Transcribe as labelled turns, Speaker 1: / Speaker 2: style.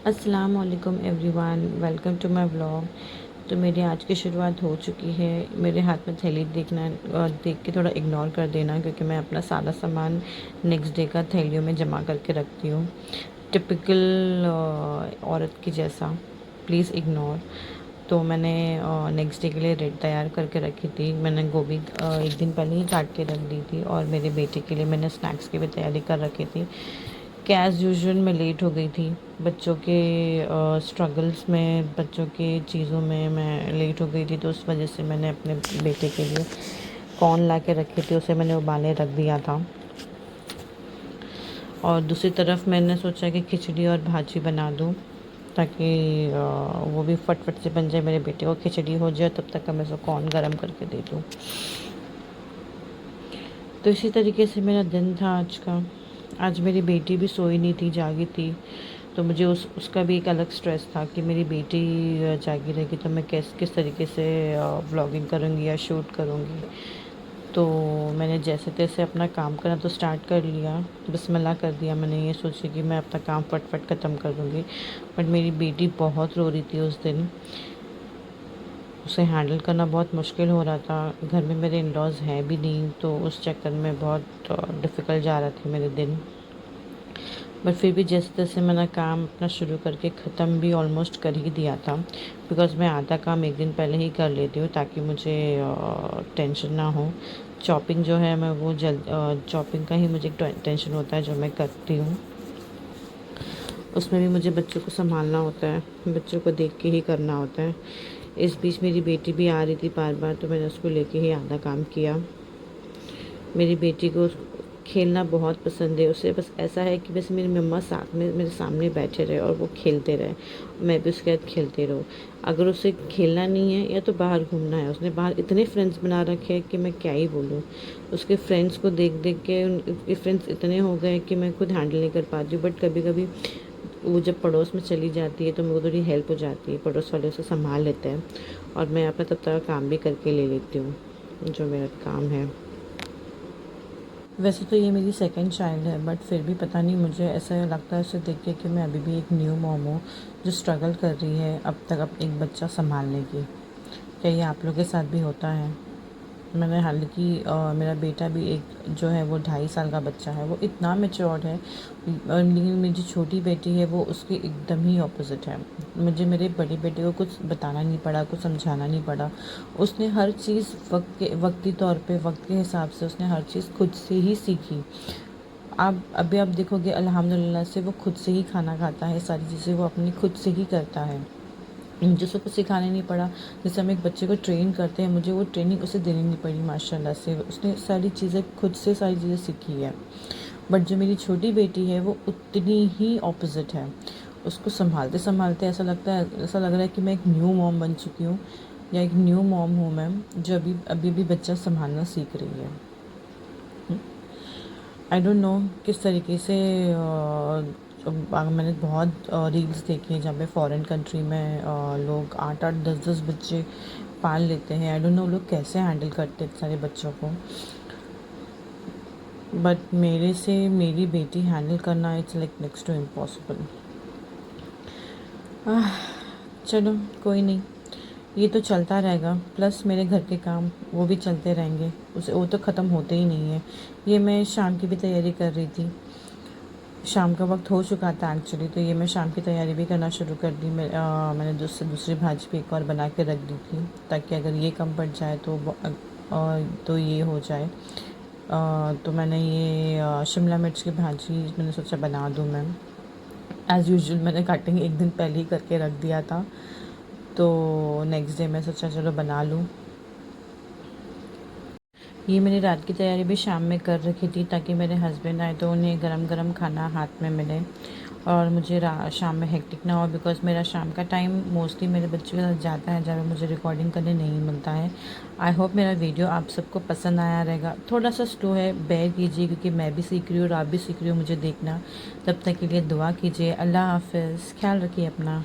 Speaker 1: अस्सलाम वालेकुम everyone, welcome to my vlog. तो मेरी आज की शुरुआत हो चुकी है। मेरे हाथ में थैली देखना देख के थोड़ा इग्नोर कर देना, क्योंकि मैं अपना सारा सामान नेक्स्ट डे का थैलियों में जमा करके रखती हूँ, टिपिकल औरत की जैसा। Please ignore. तो मैंने नेक्स्ट डे के लिए रेड तैयार करके रखी थी। मैंने गोभी एक दिन पहले ही काट के रख दी थी, और मेरे बेटे के लिए मैंने स्नैक्स की भी तैयारी कर रखी थी। कैज़ यूजुअल मैं लेट हो गई थी। बच्चों के स्ट्रगल्स में, बच्चों के चीज़ों में मैं लेट हो गई थी, तो उस वजह से मैंने अपने बेटे के लिए कॉर्न ला के रखे थे, उसे मैंने उबाले रख दिया था। और दूसरी तरफ मैंने सोचा कि खिचड़ी और भाजी बना दूँ, ताकि वो भी फटफट से बन जाए। मेरे बेटे को खिचड़ी हो जाए तब तक मैं उसको कॉर्न गर्म करके दे दूँ। तो इसी तरीके से मेरा दिन था आज का। आज मेरी बेटी भी सोई नहीं थी, जागी थी। तो मुझे उसका भी एक अलग स्ट्रेस था कि मेरी बेटी जागी रहेगी तो मैं किस तरीके से व्लॉगिंग करूँगी या शूट करूँगी। तो मैंने जैसे तैसे अपना काम करना तो स्टार्ट कर लिया, बिस्मिल्लाह कर दिया। मैंने ये सोची कि मैं अपना काम फटफट ख़त्म कर दूँगी, बट मेरी बेटी बहुत रो रही थी उस दिन। उसे हैंडल करना बहुत मुश्किल हो रहा था। घर में मेरे इन लॉज़ हैं भी नहीं, तो उस चक्कर में बहुत डिफ़िकल्ट जा रहा था मेरे दिन। बट फिर भी जैसे तैसे मैंने काम अपना शुरू करके ख़त्म भी ऑलमोस्ट कर ही दिया था, बिकॉज़ मैं आधा काम एक दिन पहले ही कर लेती हूँ, ताकि मुझे टेंशन ना हो। चॉपिंग जो है मैं वो चॉपिंग का ही मुझे टेंशन होता है जो मैं करती हूँ। उसमें भी मुझे बच्चों को संभालना होता है, बच्चों को देख के ही करना होता है। इस बीच मेरी बेटी भी आ रही थी बार बार, तो मैंने उसको लेके ही आधा काम किया। मेरी बेटी को खेलना बहुत पसंद है। उसे बस ऐसा है कि बस मेरी मम्मा साथ में मेरे सामने बैठे रहे और वो खेलते रहे, मैं भी उसके साथ खेलती रहूँ। अगर उसे खेलना नहीं है या तो बाहर घूमना है, उसने बाहर इतने फ्रेंड्स बना रखे हैं कि मैं क्या ही बोलूँ। उसके फ्रेंड्स को देख देख के उनके फ्रेंड्स इतने हो गए कि मैं खुद हैंडल नहीं कर पाती हूँ। बट कभी कभी वो जब पड़ोस में चली जाती है तो मेरे को थोड़ी हेल्प हो जाती है, पड़ोस वाले उसे संभाल लेते हैं, और मैं अपना तब तक काम भी करके ले लेती हूँ जो मेरा काम है। वैसे तो ये मेरी सेकंड चाइल्ड है, बट फिर भी पता नहीं मुझे ऐसा लगता है उसे देख के कि मैं अभी भी एक न्यू मॉम हूँ, जो स्ट्रगल कर रही है अब एक बच्चा संभालने की। क्या ये आप लोग के साथ भी होता है? मैंने हालांकि मेरा बेटा भी एक जो है वो 2.5 साल का बच्चा है, वो इतना मैच्योर्ड है। लेकिन मेरी जो छोटी बेटी है वो उसके एकदम ही ऑपोजिट है। मुझे मेरे बड़े बेटे को कुछ बताना नहीं पड़ा, कुछ समझाना नहीं पड़ा। उसने हर चीज़ वक्ती तौर पे, वक्त के हिसाब से उसने हर चीज़ खुद से ही सीखी। आप देखोगे अल्हम्दुलिल्लाह से वो खुद से ही खाना खाता है, सारी चीज़ें वो अपनी खुद से ही करता है। मुझे उसको कुछ सिखाने नहीं पड़ा। जैसे हम एक बच्चे को ट्रेन करते हैं, मुझे वो ट्रेनिंग उसे देनी नहीं पड़ी माशाल्लाह से। उसने सारी चीज़ें खुद से सारी चीज़ें सीखी है। बट जो मेरी छोटी बेटी है वो उतनी ही ऑपोजिट है। उसको संभालते संभालते ऐसा लग रहा है कि मैं एक न्यू मॉम बन चुकी हूँ, या एक न्यू मॉम हूँ मैं, जो अभी अभी अभी बच्चा संभालना सीख रही है। आई डोंट नो किस तरीके से मैंने बहुत रील्स देखी हैं जहाँ पे फॉरेन कंट्री में लोग 8-8 10-10 बच्चे पाल लेते हैं। आई डोंट नो लोग कैसे हैंडल करते हैं सारे बच्चों को। बट मेरे से मेरी बेटी हैंडल करना it's like next to impossible. चलो कोई नहीं, ये तो चलता रहेगा। प्लस मेरे घर के काम वो भी चलते रहेंगे, उसे वो तो ख़त्म होते ही नहीं है। ये मैं शाम की भी तैयारी कर रही थी। शाम का वक्त हो चुका था एक्चुअली, तो ये मैं शाम की तैयारी भी करना शुरू कर दी। मैंने दूसरी भाजी भी एक और बना के रख दी थी, ताकि अगर ये कम पड़ जाए तो ये हो जाए। तो मैंने ये शिमला मिर्च की भाजी मैंने सोचा बना दूँ मैं। एज़ यूजुअल मैंने कटिंग एक दिन पहले ही करके रख दिया था, तो नेक्स्ट डे मैं सोचा चलो बना लूँ। ये मैंने रात की तैयारी भी शाम में कर रखी थी, ताकि मेरे हस्बैंड आए तो उन्हें गरम गरम खाना हाथ में मिले, और मुझे शाम में हेक्टिक ना हो। बिकॉज़ मेरा शाम का टाइम मोस्टली मेरे बच्चों के साथ जाता है, जहाँ पे मुझे रिकॉर्डिंग करने नहीं मिलता है। आई होप मेरा वीडियो आप सबको पसंद आया रहेगा। थोड़ा सा स्लो है, बेयर कीजिए, क्योंकि मैं भी सीख रही हूँ और आप भी सीख रही हो मुझे देखना। तब तक के लिए दुआ कीजिए। अल्लाह हाफ़िज़, ख्याल रखिए अपना।